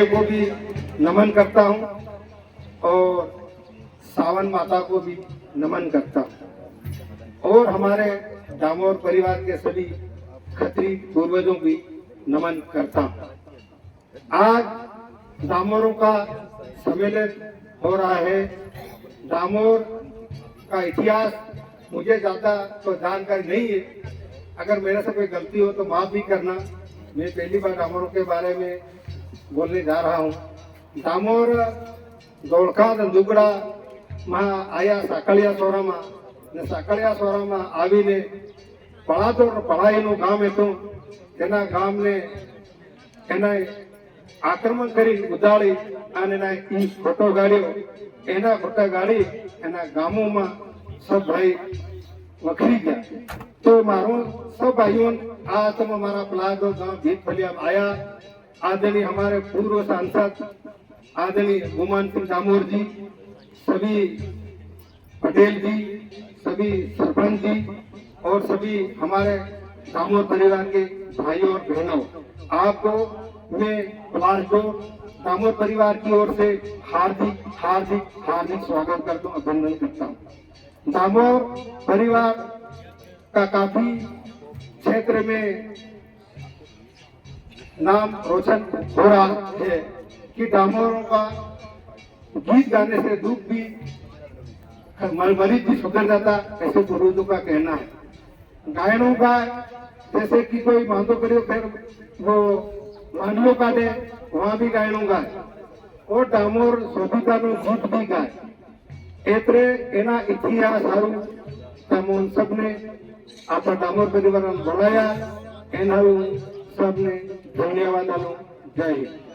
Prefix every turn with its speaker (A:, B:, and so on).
A: को भी नमन करता हूँ और सावन माता को भी नमन करता हूँ और हमारे डामोर परिवार के सभी खत्री पूर्वजों की नमन करता हूँ। आज डामोरों का सम्मेलन हो रहा है। डामोर का इतिहास मुझे ज्यादा तो जानकारी नहीं है, अगर मेरे से कोई गलती हो तो माफ भी करना। मैं पहली बार डामोरों के बारे में बोलने जा रहा हूँ। डामोर दौड़का दुगड़ा में आया साकलिया सोरा में, साकलिया सोरा में आवीने पढ़ातो पढ़ाईનું ગામ હતું। તેના ગામને એના આક્રમણ કરી ઉદાળી અને એના ઈ ફોટો ગાડ્યો, એના ફોટા ગાડી એના ગામોમાં सब भाई वखरी गया। तो मारो सब भाइयों आज तुम हमारा प्लादो गांव भीत फलिया आया। आदरणीय हमारे पूर्व सांसद आदरणीय गुमान सिंह डामोर जी, सभी पटेल जी, सभी सरपंच जी और सभी हमारे डामोर परिवार के भाइयों और बहनों, आपको मैं प्लादो डामोर परिवार की ओर से हार्दिक हार्दिक हार्दिक स्वागत करता हूँ, अभिनंदन करता हूँ। डामोर परिवार का काफी क्षेत्र में नाम रोशन हो रहा है कि डामोरों का गीत गाने से दुख भी मरीज भी सुधर जाता, ऐसे पूर्वजों का कहना है। गायनों का जैसे कि कोई मांदो करियो फिर वो मांडलो काटे, वहां भी गायनों गाए और डामोर शोभिता नो गीत भी गाए। एतरे एना इतिहास हारू तमोन सबने आपा डामोर परिवार बोलाया, एना सबने धन्यवाद आलो। जय हिंद।